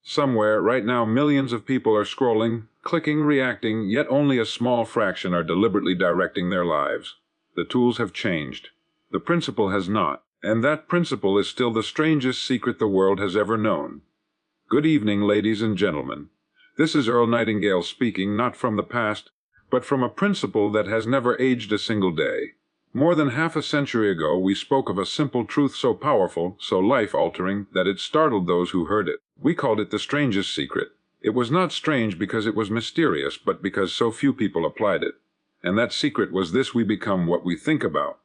Somewhere, right now, millions of people are scrolling, clicking, reacting, yet only a small fraction are deliberately directing their lives. The tools have changed. The principle has not, and that principle is still the strangest secret the world has ever known. Good evening, ladies and gentlemen. This is Earl Nightingale speaking, not from the past, but from a principle that has never aged a single day. More than half a century ago, we spoke of a simple truth so powerful, so life-altering, that it startled those who heard it. We called it the strangest secret. It was not strange because it was mysterious, but because so few people applied it. And that secret was this: we become what we think about.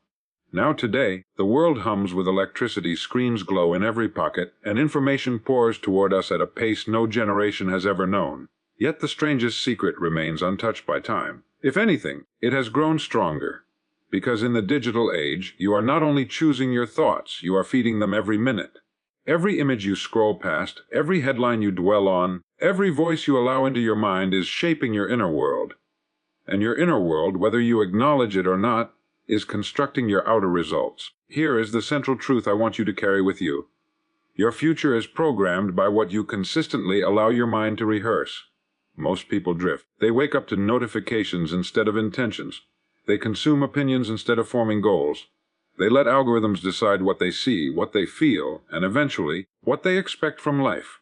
Now today, the world hums with electricity, screens glow in every pocket, and information pours toward us at a pace no generation has ever known. Yet the strangest secret remains untouched by time. If anything, it has grown stronger. Because in the digital age, you are not only choosing your thoughts, you are feeding them every minute. Every image you scroll past, every headline you dwell on, every voice you allow into your mind is shaping your inner world. And your inner world, whether you acknowledge it or not, is constructing your outer results. Here is the central truth I want you to carry with you. Your future is programmed by what you consistently allow your mind to rehearse. Most people drift. They wake up to notifications instead of intentions. They consume opinions instead of forming goals. They let algorithms decide what they see, what they feel, and eventually, what they expect from life.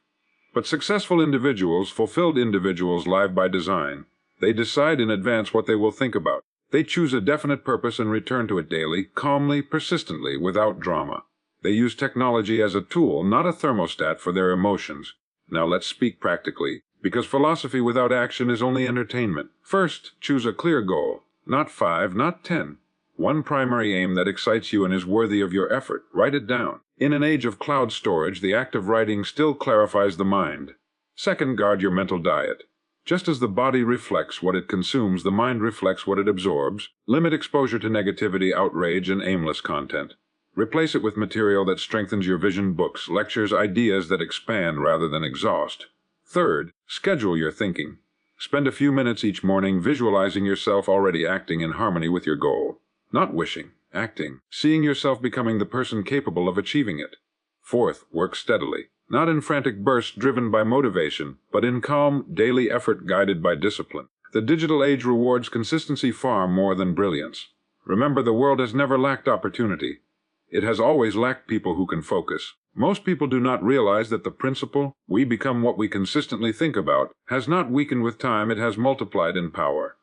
But successful individuals, fulfilled individuals, live by design. They decide in advance what they will think about. They choose a definite purpose and return to it daily, calmly, persistently, without drama. They use technology as a tool, not a thermostat for their emotions. Now let's speak practically, because philosophy without action is only entertainment. First, choose a clear goal. Not 5, not 10. One primary aim that excites you and is worthy of your effort. Write it down. In an age of cloud storage, the act of writing still clarifies the mind. Second, guard your mental diet. Just as the body reflects what it consumes, the mind reflects what it absorbs. Limit exposure to negativity, outrage, and aimless content. Replace it with material that strengthens your vision: books, lectures, ideas that expand rather than exhaust. Third, schedule your thinking. Spend a few minutes each morning visualizing yourself already acting in harmony with your goal. Not wishing, acting, seeing yourself becoming the person capable of achieving it. Fourth, work steadily. Not in frantic bursts driven by motivation, but in calm, daily effort guided by discipline. The digital age rewards consistency far more than brilliance. Remember, the world has never lacked opportunity. It has always lacked people who can focus. Most people do not realize that the principle, we become what we consistently think about, has not weakened with time, it has multiplied in power.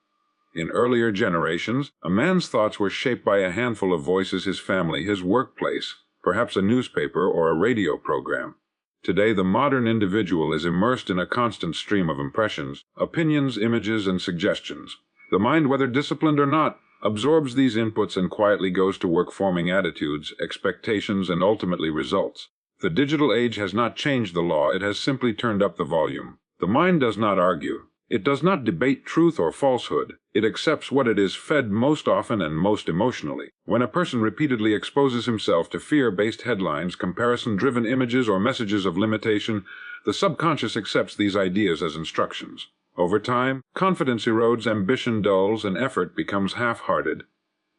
In earlier generations, a man's thoughts were shaped by a handful of voices: his family, his workplace, perhaps a newspaper or a radio program. Today, the modern individual is immersed in a constant stream of impressions, opinions, images, and suggestions. The mind, whether disciplined or not, absorbs these inputs and quietly goes to work forming attitudes, expectations, and ultimately results. The digital age has not changed the law, it has simply turned up the volume. The mind does not argue. It does not debate truth or falsehood. It accepts what it is fed most often and most emotionally. When a person repeatedly exposes himself to fear-based headlines, comparison-driven images, or messages of limitation, the subconscious accepts these ideas as instructions. Over time, confidence erodes, ambition dulls, and effort becomes half-hearted.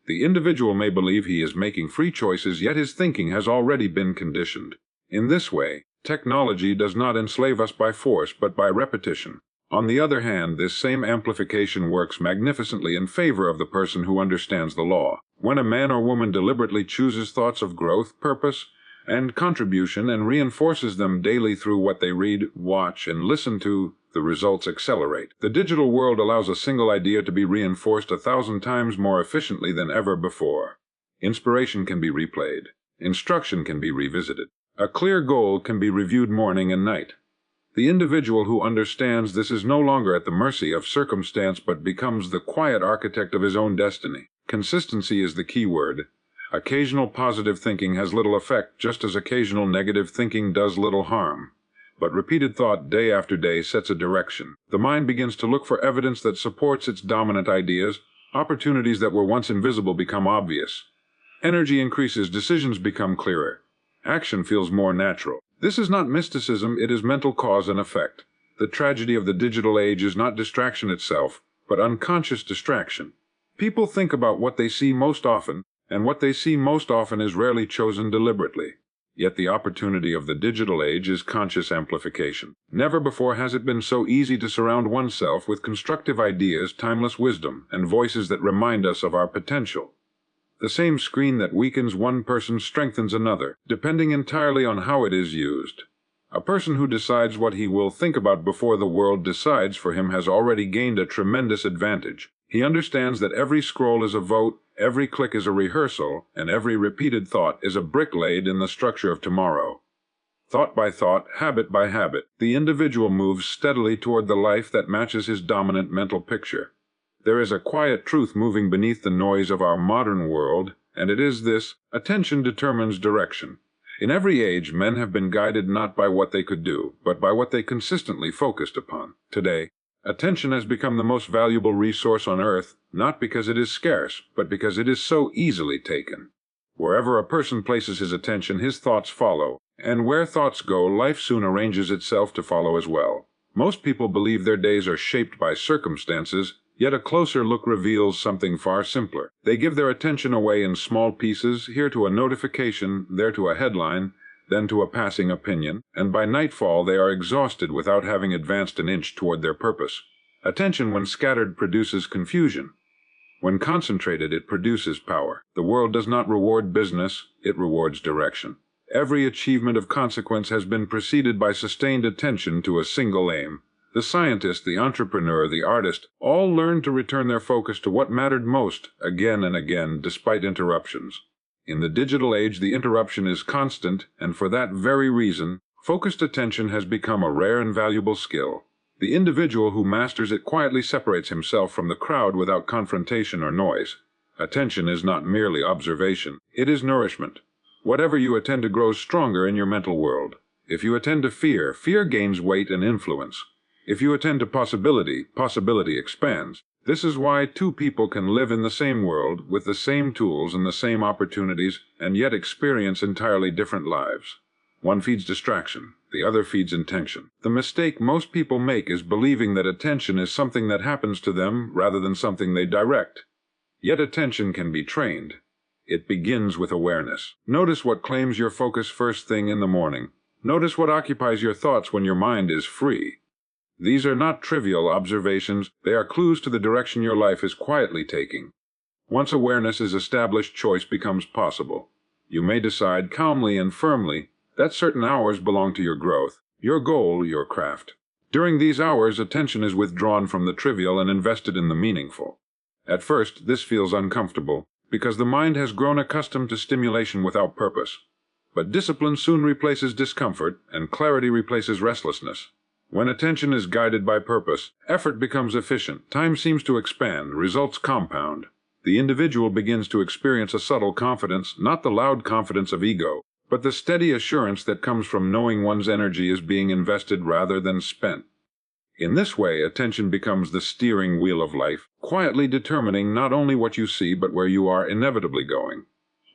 The individual may believe he is making free choices, yet his thinking has already been conditioned. In this way, technology does not enslave us by force, but by repetition. On the other hand, this same amplification works magnificently in favor of the person who understands the law. When a man or woman deliberately chooses thoughts of growth, purpose, and contribution and reinforces them daily through what they read, watch, and listen to, the results accelerate. The digital world allows a single idea to be reinforced 1,000 times more efficiently than ever before. Inspiration can be replayed. Instruction can be revisited. A clear goal can be reviewed morning and night. The individual who understands this is no longer at the mercy of circumstance but becomes the quiet architect of his own destiny. Consistency is the key word. Occasional positive thinking has little effect, just as occasional negative thinking does little harm. But repeated thought day after day sets a direction. The mind begins to look for evidence that supports its dominant ideas. Opportunities that were once invisible become obvious. Energy increases, decisions become clearer. Action feels more natural. This is not mysticism, it is mental cause and effect. The tragedy of the digital age is not distraction itself, but unconscious distraction. People think about what they see most often, and what they see most often is rarely chosen deliberately. Yet the opportunity of the digital age is conscious amplification. Never before has it been so easy to surround oneself with constructive ideas, timeless wisdom, and voices that remind us of our potential. The same screen that weakens one person strengthens another, depending entirely on how it is used. A person who decides what he will think about before the world decides for him has already gained a tremendous advantage. He understands that every scroll is a vote, every click is a rehearsal, and every repeated thought is a brick laid in the structure of tomorrow. Thought by thought, habit by habit, the individual moves steadily toward the life that matches his dominant mental picture. There is a quiet truth moving beneath the noise of our modern world, and it is this: attention determines direction. In every age, men have been guided not by what they could do, but by what they consistently focused upon. Today, attention has become the most valuable resource on earth, not because it is scarce, but because it is so easily taken. Wherever a person places his attention, his thoughts follow, and where thoughts go, life soon arranges itself to follow as well. Most people believe their days are shaped by circumstances, yet a closer look reveals something far simpler. They give their attention away in small pieces, here to a notification, there to a headline, then to a passing opinion, and by nightfall they are exhausted without having advanced an inch toward their purpose. Attention, when scattered, produces confusion. When concentrated, it produces power. The world does not reward business, it rewards direction. Every achievement of consequence has been preceded by sustained attention to a single aim. The scientist, the entrepreneur, the artist, all learned to return their focus to what mattered most, again and again, despite interruptions. In the digital age, the interruption is constant, and for that very reason, focused attention has become a rare and valuable skill. The individual who masters it quietly separates himself from the crowd without confrontation or noise. Attention is not merely observation, it is nourishment. Whatever you attend to grows stronger in your mental world. If you attend to fear, fear gains weight and influence. If you attend to possibility, possibility expands. This is why two people can live in the same world, with the same tools and the same opportunities, and yet experience entirely different lives. One feeds distraction, the other feeds intention. The mistake most people make is believing that attention is something that happens to them rather than something they direct. Yet attention can be trained. It begins with awareness. Notice what claims your focus first thing in the morning. Notice what occupies your thoughts when your mind is free. These are not trivial observations, they are clues to the direction your life is quietly taking. Once awareness is established, choice becomes possible. You may decide calmly and firmly that certain hours belong to your growth, your goal, your craft. During these hours, attention is withdrawn from the trivial and invested in the meaningful. At first, this feels uncomfortable, because the mind has grown accustomed to stimulation without purpose. But discipline soon replaces discomfort, and clarity replaces restlessness. When attention is guided by purpose, effort becomes efficient, time seems to expand, results compound. The individual begins to experience a subtle confidence, not the loud confidence of ego, but the steady assurance that comes from knowing one's energy is being invested rather than spent. In this way, attention becomes the steering wheel of life, quietly determining not only what you see but where you are inevitably going.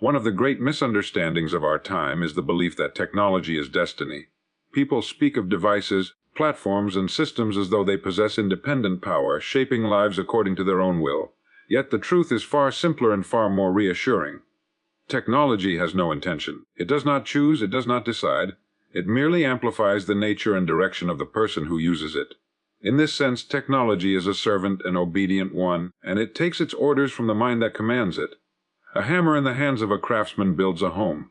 One of the great misunderstandings of our time is the belief that technology is destiny. People speak of devices, platforms, and systems as though they possess independent power, shaping lives according to their own will. Yet the truth is far simpler and far more reassuring. Technology has no intention. It does not choose, it does not decide. It merely amplifies the nature and direction of the person who uses it. In this sense, technology is a servant, an obedient one, and it takes its orders from the mind that commands it. A hammer in the hands of a craftsman builds a home.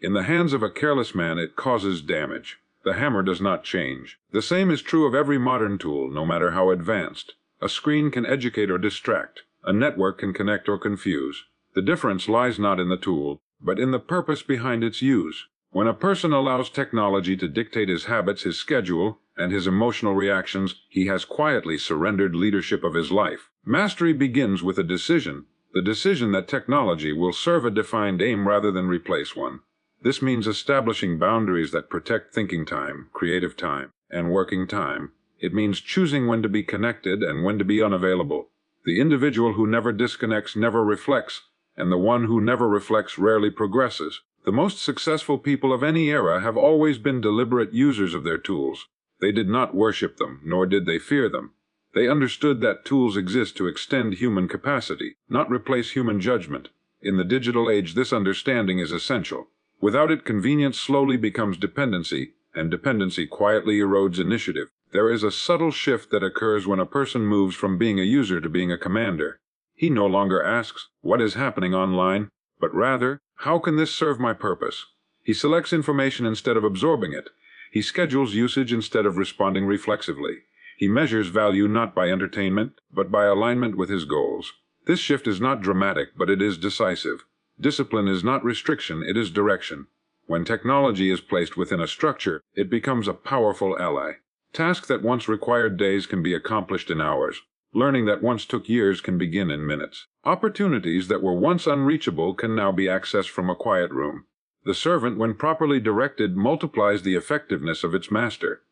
In the hands of a careless man, it causes damage. The hammer does not change. The same is true of every modern tool, no matter how advanced. A screen can educate or distract. A network can connect or confuse. The difference lies not in the tool, but in the purpose behind its use. When a person allows technology to dictate his habits, his schedule, and his emotional reactions, he has quietly surrendered leadership of his life. Mastery begins with a decision, the decision that technology will serve a defined aim rather than replace one. This means establishing boundaries that protect thinking time, creative time, and working time. It means choosing when to be connected and when to be unavailable. The individual who never disconnects never reflects, and the one who never reflects rarely progresses. The most successful people of any era have always been deliberate users of their tools. They did not worship them, nor did they fear them. They understood that tools exist to extend human capacity, not replace human judgment. In the digital age, this understanding is essential. Without it, convenience slowly becomes dependency, and dependency quietly erodes initiative. There is a subtle shift that occurs when a person moves from being a user to being a commander. He no longer asks, "What is happening online?" but rather, "How can this serve my purpose?" He selects information instead of absorbing it. He schedules usage instead of responding reflexively. He measures value not by entertainment, but by alignment with his goals. This shift is not dramatic, but it is decisive. Discipline is not restriction, it is direction. When technology is placed within a structure, it becomes a powerful ally. Tasks that once required days can be accomplished in hours. Learning that once took years can begin in minutes. Opportunities that were once unreachable can now be accessed from a quiet room. The servant, when properly directed, multiplies the effectiveness of its master.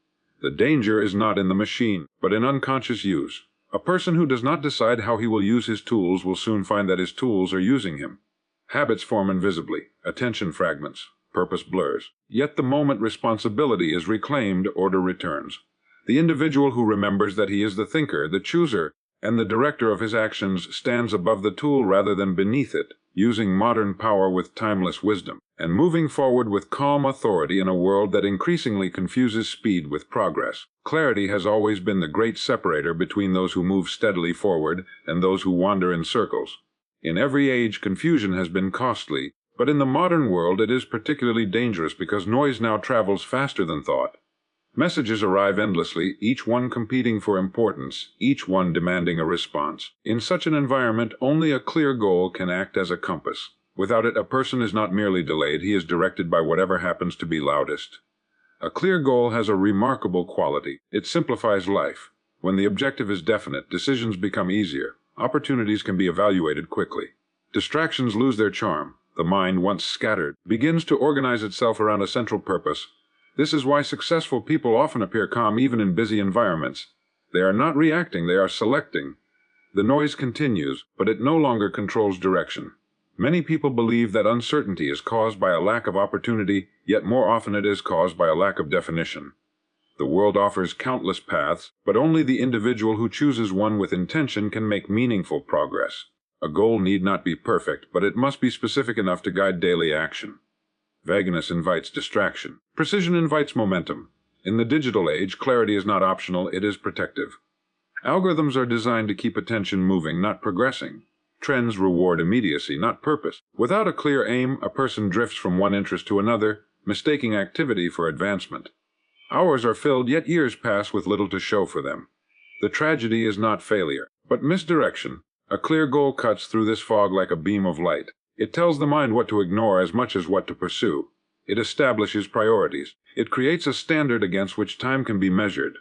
The danger is not in the machine, but in unconscious use. A person who does not decide how he will use his tools will soon find that his tools are using him. Habits form invisibly, attention fragments, purpose blurs. Yet the moment responsibility is reclaimed, order returns. The individual who remembers that he is the thinker, the chooser, and the director of his actions stands above the tool rather than beneath it, using modern power with timeless wisdom, and moving forward with calm authority in a world that increasingly confuses speed with progress. Clarity has always been the great separator between those who move steadily forward and those who wander in circles. In every age, confusion has been costly, but in the modern world it is particularly dangerous because noise now travels faster than thought. Messages arrive endlessly, each one competing for importance, each one demanding a response. In such an environment, only a clear goal can act as a compass. Without it, a person is not merely delayed, he is directed by whatever happens to be loudest. A clear goal has a remarkable quality. It simplifies life. When the objective is definite, decisions become easier. Opportunities can be evaluated quickly. Distractions lose their charm. The mind, once scattered, begins to organize itself around a central purpose. This is why successful people often appear calm even in busy environments. They are not reacting, they are selecting. The noise continues, but it no longer controls direction. Many people believe that uncertainty is caused by a lack of opportunity, yet more often it is caused by a lack of definition. The world offers countless paths, but only the individual who chooses one with intention can make meaningful progress. A goal need not be perfect, but it must be specific enough to guide daily action. Vagueness invites distraction. Precision invites momentum. In the digital age, clarity is not optional, it is protective. Algorithms are designed to keep attention moving, not progressing. Trends reward immediacy, not purpose. Without a clear aim, a person drifts from one interest to another, mistaking activity for advancement. Hours are filled, yet years pass with little to show for them. The tragedy is not failure, but misdirection. A clear goal cuts through this fog like a beam of light. It tells the mind what to ignore as much as what to pursue. It establishes priorities. It creates a standard against which time can be measured.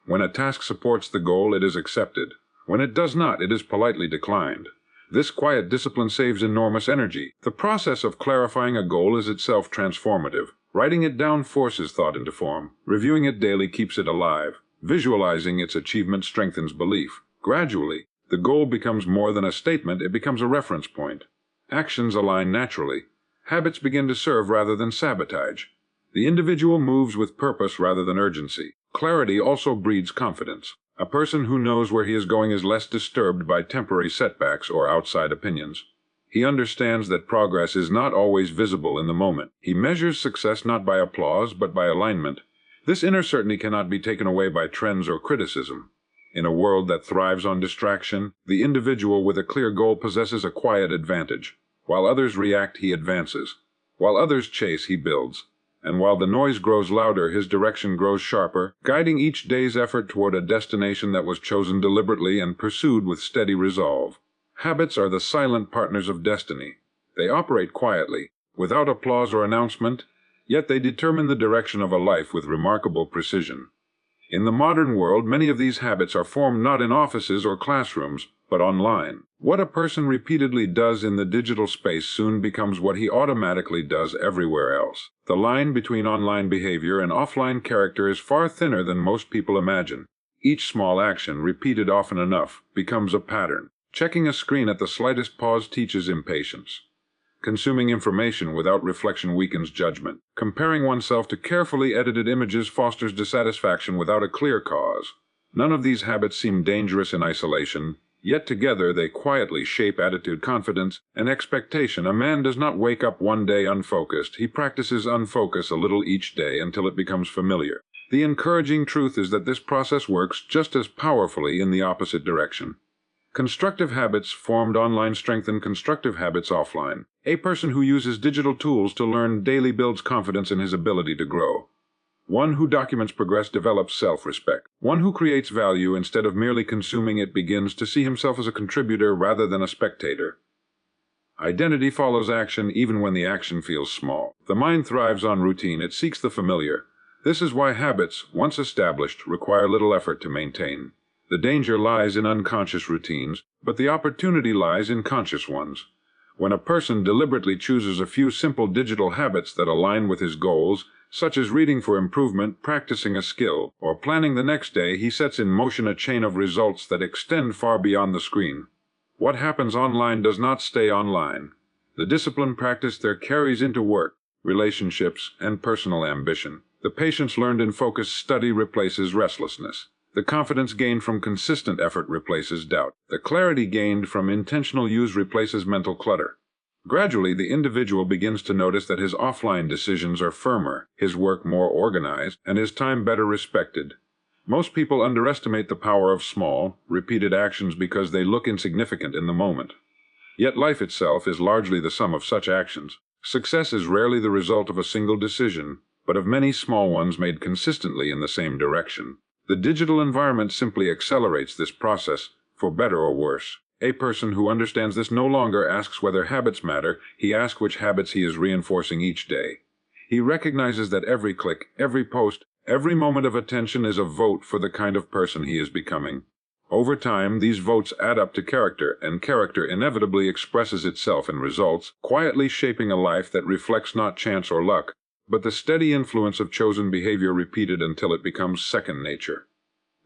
When a task supports the goal, it is accepted. When it does not, it is politely declined. This quiet discipline saves enormous energy. The process of clarifying a goal is itself transformative. Writing it down forces thought into form. Reviewing it daily keeps it alive. Visualizing its achievement strengthens belief. Gradually, the goal becomes more than a statement, it becomes a reference point. Actions align naturally. Habits begin to serve rather than sabotage. The individual moves with purpose rather than urgency. Clarity also breeds confidence. A person who knows where he is going is less disturbed by temporary setbacks or outside opinions. He understands that progress is not always visible in the moment. He measures success not by applause but by alignment. This inner certainty cannot be taken away by trends or criticism. In a world that thrives on distraction, the individual with a clear goal possesses a quiet advantage. While others react, he advances. While others chase, he builds. And while the noise grows louder, his direction grows sharper, guiding each day's effort toward a destination that was chosen deliberately and pursued with steady resolve. Habits are the silent partners of destiny. They operate quietly, without applause or announcement, yet they determine the direction of a life with remarkable precision. In the modern world, many of these habits are formed not in offices or classrooms, but online. What a person repeatedly does in the digital space soon becomes what he automatically does everywhere else. The line between online behavior and offline character is far thinner than most people imagine. Each small action, repeated often enough, becomes a pattern. Checking a screen at the slightest pause teaches impatience. Consuming information without reflection weakens judgment. Comparing oneself to carefully edited images fosters dissatisfaction without a clear cause. None of these habits seem dangerous in isolation, Yet together they quietly shape attitude, confidence, and expectation. A man does not wake up one day unfocused. He practices unfocus a little each day until it becomes familiar. The encouraging truth is that this process works just as powerfully in the opposite direction. Constructive habits formed online strengthen constructive habits offline. A person who uses digital tools to learn daily builds confidence in his ability to grow. One who documents progress develops self-respect. One who creates value instead of merely consuming it begins to see himself as a contributor rather than a spectator. Identity follows action even when the action feels small. The mind thrives on routine. It seeks the familiar. This is why habits, once established, require little effort to maintain. The danger lies in unconscious routines, but the opportunity lies in conscious ones. When a person deliberately chooses a few simple digital habits that align with his goals, such as reading for improvement, practicing a skill, or planning the next day, he sets in motion a chain of results that extend far beyond the screen. What happens online does not stay online. The discipline practiced there carries into work, relationships, and personal ambition. The patience learned in focused study replaces restlessness. The confidence gained from consistent effort replaces doubt. The clarity gained from intentional use replaces mental clutter. Gradually, the individual begins to notice that his offline decisions are firmer, his work more organized, and his time better respected. Most people underestimate the power of small, repeated actions because they look insignificant in the moment. Yet life itself is largely the sum of such actions. Success is rarely the result of a single decision, but of many small ones made consistently in the same direction. The digital environment simply accelerates this process, for better or worse. A person who understands this no longer asks whether habits matter, he asks which habits he is reinforcing each day. He recognizes that every click, every post, every moment of attention is a vote for the kind of person he is becoming. Over time, these votes add up to character, and character inevitably expresses itself in results, quietly shaping a life that reflects not chance or luck, but the steady influence of chosen behavior repeated until it becomes second nature.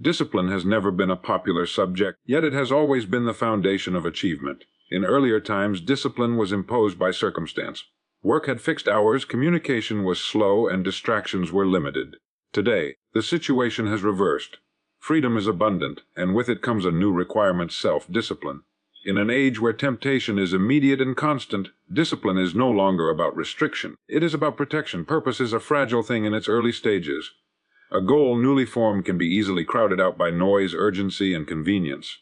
Discipline has never been a popular subject, yet it has always been the foundation of achievement. In earlier times, discipline was imposed by circumstance. Work had fixed hours, communication was slow, and distractions were limited. Today, the situation has reversed. Freedom is abundant, and with it comes a new requirement: self-discipline. In an age where temptation is immediate and constant, discipline is no longer about restriction. It is about protection. Purpose is a fragile thing in its early stages. A goal newly formed can be easily crowded out by noise, urgency, and convenience.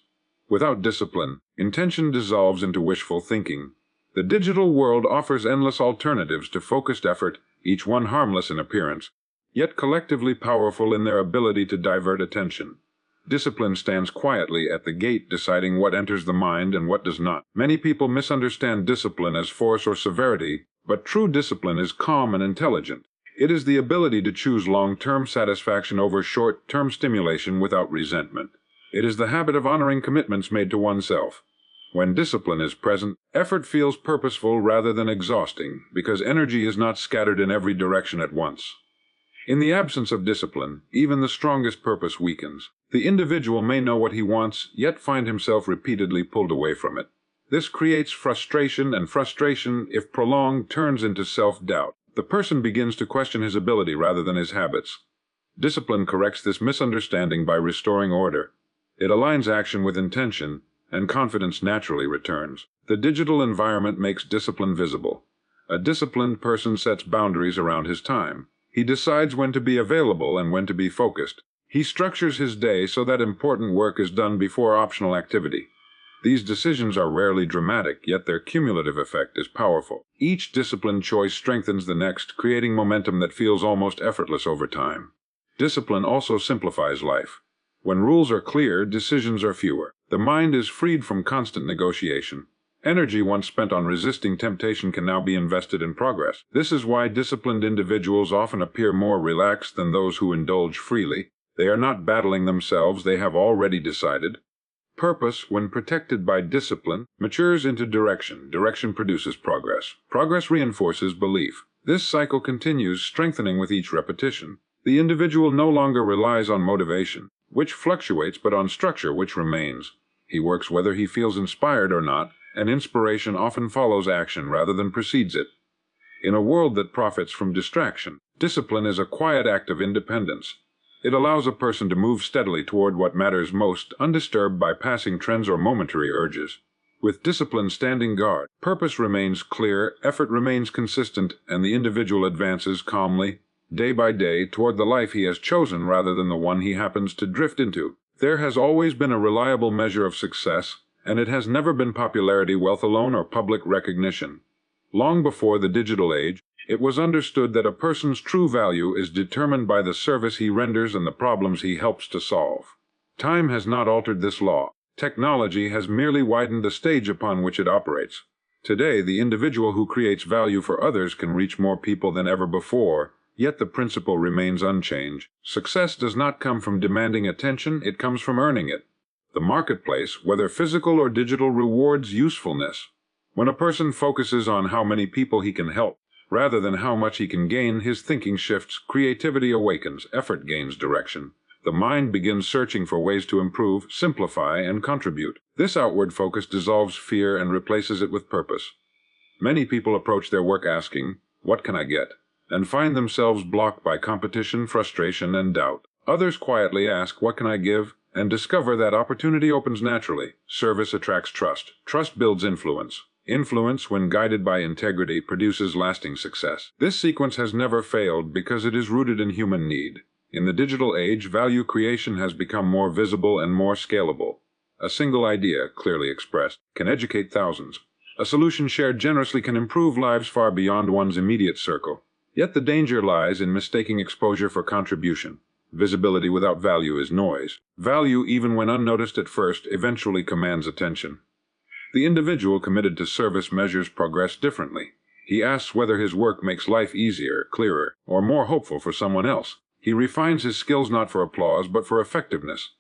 Without discipline, intention dissolves into wishful thinking. The digital world offers endless alternatives to focused effort, each one harmless in appearance, yet collectively powerful in their ability to divert attention. Discipline stands quietly at the gate, deciding what enters the mind and what does not. Many people misunderstand discipline as force or severity, but true discipline is calm and intelligent. It is the ability to choose long-term satisfaction over short-term stimulation without resentment. It is the habit of honoring commitments made to oneself. When discipline is present, effort feels purposeful rather than exhausting, because energy is not scattered in every direction at once. In the absence of discipline, even the strongest purpose weakens. The individual may know what he wants, yet find himself repeatedly pulled away from it. This creates frustration, and frustration, if prolonged, turns into self-doubt. The person begins to question his ability rather than his habits. Discipline corrects this misunderstanding by restoring order. It aligns action with intention, and confidence naturally returns. The digital environment makes discipline visible. A disciplined person sets boundaries around his time. He decides when to be available and when to be focused. He structures his day so that important work is done before optional activity. These decisions are rarely dramatic, yet their cumulative effect is powerful. Each disciplined choice strengthens the next, creating momentum that feels almost effortless over time. Discipline also simplifies life. When rules are clear, decisions are fewer. The mind is freed from constant negotiation. Energy once spent on resisting temptation can now be invested in progress. This is why disciplined individuals often appear more relaxed than those who indulge freely. They are not battling themselves, they have already decided. Purpose, when protected by discipline, matures into direction. Direction produces progress. Progress reinforces belief. This cycle continues, strengthening with each repetition. The individual no longer relies on motivation, which fluctuates, but on structure, which remains. He works whether he feels inspired or not, and inspiration often follows action rather than precedes it. In a world that profits from distraction, discipline is a quiet act of independence. It allows a person to move steadily toward what matters most, undisturbed by passing trends or momentary urges. With discipline standing guard, purpose remains clear, effort remains consistent, and the individual advances calmly, day by day, toward the life he has chosen rather than the one he happens to drift into. There has always been a reliable measure of success, and it has never been popularity, wealth alone, or public recognition. Long before the digital age, it was understood that a person's true value is determined by the service he renders and the problems he helps to solve. Time has not altered this law. Technology has merely widened the stage upon which it operates. Today, the individual who creates value for others can reach more people than ever before, yet the principle remains unchanged. Success does not come from demanding attention, it comes from earning it. The marketplace, whether physical or digital, rewards usefulness. When a person focuses on how many people he can help, rather than how much he can gain, his thinking shifts, creativity awakens, effort gains direction. The mind begins searching for ways to improve, simplify, and contribute. This outward focus dissolves fear and replaces it with purpose. Many people approach their work asking, "What can I get?" and find themselves blocked by competition, frustration, and doubt. Others quietly ask, "What can I give?" and discover that opportunity opens naturally. Service attracts trust. Trust builds influence. Influence, when guided by integrity, produces lasting success. This sequence has never failed because it is rooted in human need. In the digital age, value creation has become more visible and more scalable. A single idea, clearly expressed, can educate thousands. A solution shared generously can improve lives far beyond one's immediate circle. Yet the danger lies in mistaking exposure for contribution. Visibility without value is noise. Value, even when unnoticed at first, eventually commands attention. The individual committed to service measures progress differently. He asks whether his work makes life easier, clearer, or more hopeful for someone else. He refines his skills not for applause, but for effectiveness.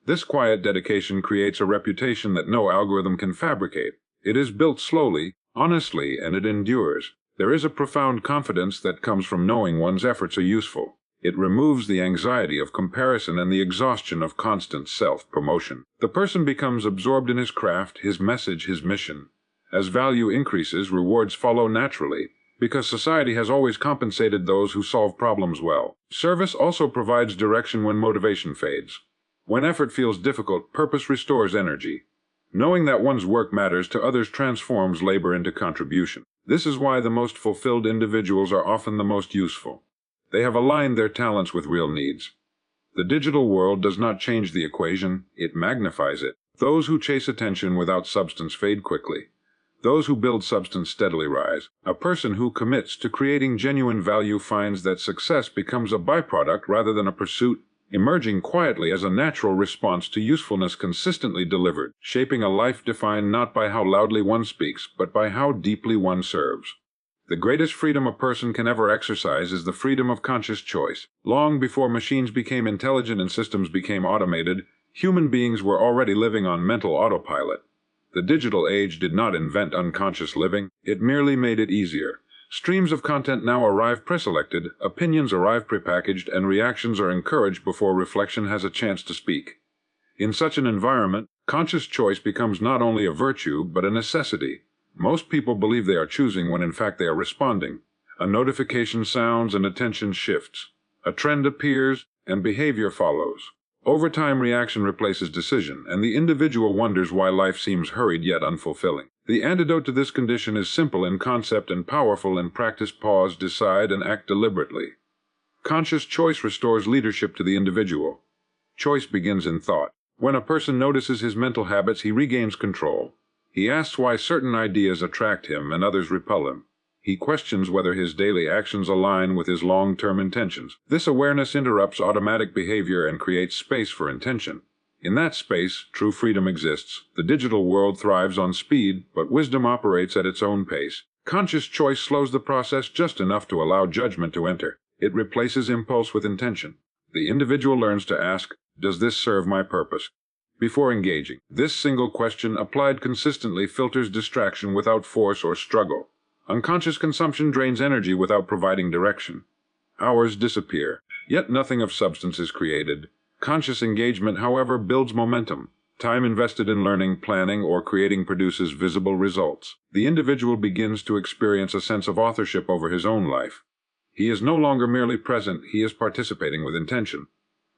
This quiet dedication creates a reputation that no algorithm can fabricate. It is built slowly, honestly, and it endures. There is a profound confidence that comes from knowing one's efforts are useful. It removes the anxiety of comparison and the exhaustion of constant self-promotion. The person becomes absorbed in his craft, his message, his mission. As value increases, rewards follow naturally, because society has always compensated those who solve problems well. Service also provides direction when motivation fades. When effort feels difficult, purpose restores energy. Knowing that one's work matters to others transforms labor into contribution. This is why the most fulfilled individuals are often the most useful. They have aligned their talents with real needs. The digital world does not change the equation, it magnifies it. Those who chase attention without substance fade quickly. Those who build substance steadily rise. A person who commits to creating genuine value finds that success becomes a byproduct rather than a pursuit, emerging quietly as a natural response to usefulness consistently delivered, shaping a life defined not by how loudly one speaks, but by how deeply one serves. The greatest freedom a person can ever exercise is the freedom of conscious choice. Long before machines became intelligent and systems became automated, human beings were already living on mental autopilot. The digital age did not invent unconscious living, it merely made it easier. Streams of content now arrive preselected, opinions arrive prepackaged, and reactions are encouraged before reflection has a chance to speak. In such an environment, conscious choice becomes not only a virtue, but a necessity. Most people believe they are choosing when in fact they are responding. A notification sounds and attention shifts. A trend appears and behavior follows. Over time, reaction replaces decision, and the individual wonders why life seems hurried yet unfulfilling. The antidote to this condition is simple in concept and powerful in practice. Pause, decide, and act deliberately. Conscious choice restores leadership to the individual. Choice begins in thought. When a person notices his mental habits, he regains control. He asks why certain ideas attract him and others repel him. He questions whether his daily actions align with his long-term intentions. This awareness interrupts automatic behavior and creates space for intention. In that space, true freedom exists. The digital world thrives on speed, but wisdom operates at its own pace. Conscious choice slows the process just enough to allow judgment to enter. It replaces impulse with intention. The individual learns to ask, "Does this serve my purpose?" before engaging. This single question, applied consistently, filters distraction without force or struggle. Unconscious consumption drains energy without providing direction. Hours disappear, yet nothing of substance is created. Conscious engagement, however, builds momentum. Time invested in learning, planning, or creating produces visible results. The individual begins to experience a sense of authorship over his own life. He is no longer merely present, he is participating with intention.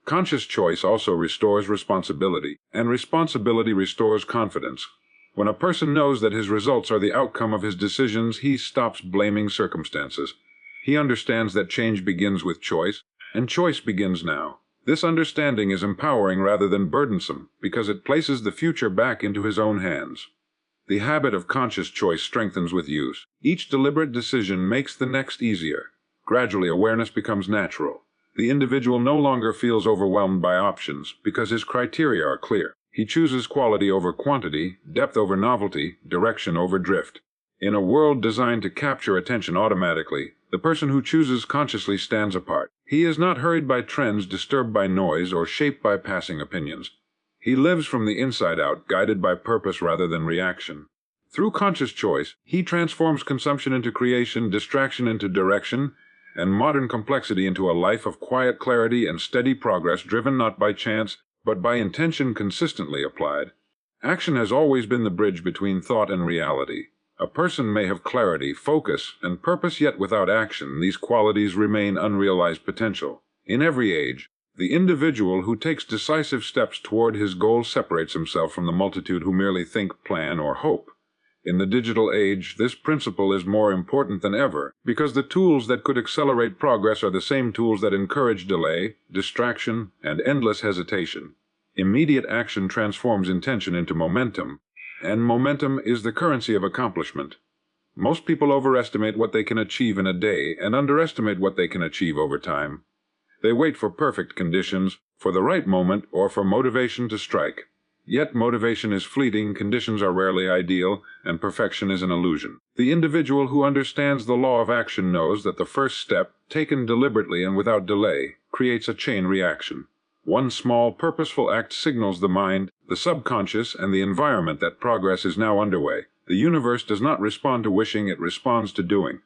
Conscious choice also restores responsibility, and responsibility restores confidence. When a person knows that his results are the outcome of his decisions, he stops blaming circumstances. He understands that change begins with choice, and choice begins now. This understanding is empowering rather than burdensome, because it places the future back into his own hands. The habit of conscious choice strengthens with use. Each deliberate decision makes the next easier. Gradually, awareness becomes natural. The individual no longer feels overwhelmed by options, because his criteria are clear. He chooses quality over quantity, depth over novelty, direction over drift. In a world designed to capture attention automatically, the person who chooses consciously stands apart. He is not hurried by trends, disturbed by noise, or shaped by passing opinions. He lives from the inside out, guided by purpose rather than reaction. Through conscious choice, he transforms consumption into creation, distraction into direction, and modern complexity into a life of quiet clarity and steady progress driven not by chance, but by intention consistently applied. Action has always been the bridge between thought and reality. A person may have clarity, focus, and purpose, yet without action, these qualities remain unrealized potential. In every age, the individual who takes decisive steps toward his goal separates himself from the multitude who merely think, plan, or hope. In the digital age, this principle is more important than ever, because the tools that could accelerate progress are the same tools that encourage delay, distraction, and endless hesitation. Immediate action transforms intention into momentum, and momentum is the currency of accomplishment. Most people overestimate what they can achieve in a day and underestimate what they can achieve over time. They wait for perfect conditions, for the right moment, or for motivation to strike. Yet motivation is fleeting, conditions are rarely ideal, and perfection is an illusion. The individual who understands the law of action knows that the first step, taken deliberately and without delay, creates a chain reaction. One small, purposeful act signals the mind, the subconscious, and the environment that progress is now underway. The universe does not respond to wishing, it responds to doing.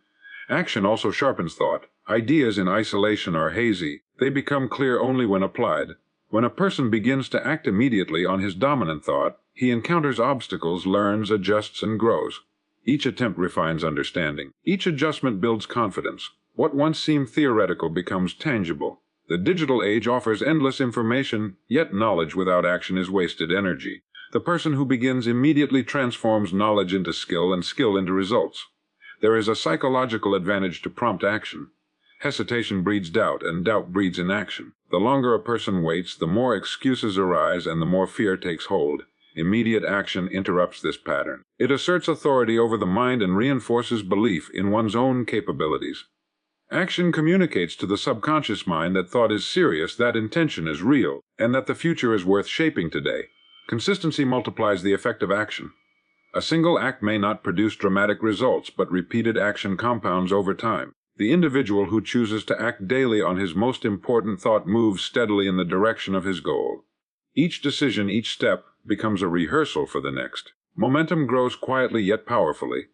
Action also sharpens thought. Ideas in isolation are hazy. They become clear only when applied. When a person begins to act immediately on his dominant thought, he encounters obstacles, learns, adjusts, and grows. Each attempt refines understanding. Each adjustment builds confidence. What once seemed theoretical becomes tangible. The digital age offers endless information, yet knowledge without action is wasted energy. The person who begins immediately transforms knowledge into skill and skill into results. There is a psychological advantage to prompt action. Hesitation breeds doubt, and doubt breeds inaction. The longer a person waits, the more excuses arise and the more fear takes hold. Immediate action interrupts this pattern. It asserts authority over the mind and reinforces belief in one's own capabilities. Action communicates to the subconscious mind that thought is serious, that intention is real, and that the future is worth shaping today. Consistency multiplies the effect of action. A single act may not produce dramatic results, but repeated action compounds over time. The individual who chooses to act daily on his most important thought moves steadily in the direction of his goal. Each decision, each step, becomes a rehearsal for the next. Momentum grows quietly yet powerfully.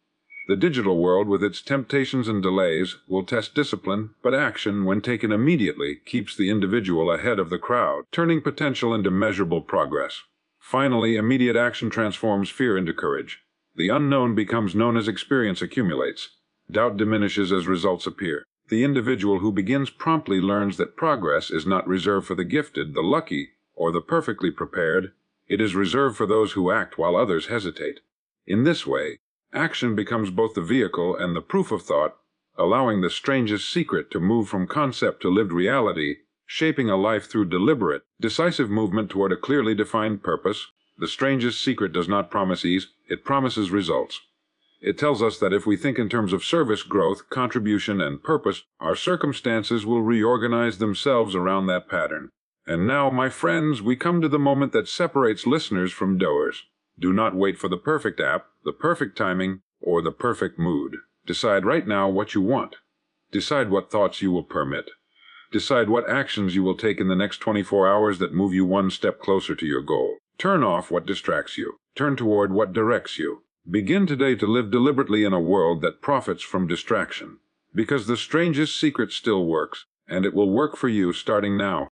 The digital world, with its temptations and delays, will test discipline, but action, when taken immediately, keeps the individual ahead of the crowd, turning potential into measurable progress. Finally, immediate action transforms fear into courage. The unknown becomes known as experience accumulates. Doubt diminishes as results appear. The individual who begins promptly learns that progress is not reserved for the gifted, the lucky, or the perfectly prepared. It is reserved for those who act while others hesitate. In this way, action becomes both the vehicle and the proof of thought, allowing the strangest secret to move from concept to lived reality, shaping a life through deliberate, decisive movement toward a clearly defined purpose. The strangest secret does not promise ease, it promises results. It tells us that if we think in terms of service, growth, contribution, and purpose, our circumstances will reorganize themselves around that pattern. And now, my friends, we come to the moment that separates listeners from doers. Do not wait for the perfect app, the perfect timing, or the perfect mood. Decide right now what you want. Decide what thoughts you will permit. Decide what actions you will take in the next 24 hours that move you one step closer to your goal. Turn off what distracts you. Turn toward what directs you. Begin today to live deliberately in a world that profits from distraction. Because the strangest secret still works, and it will work for you starting now.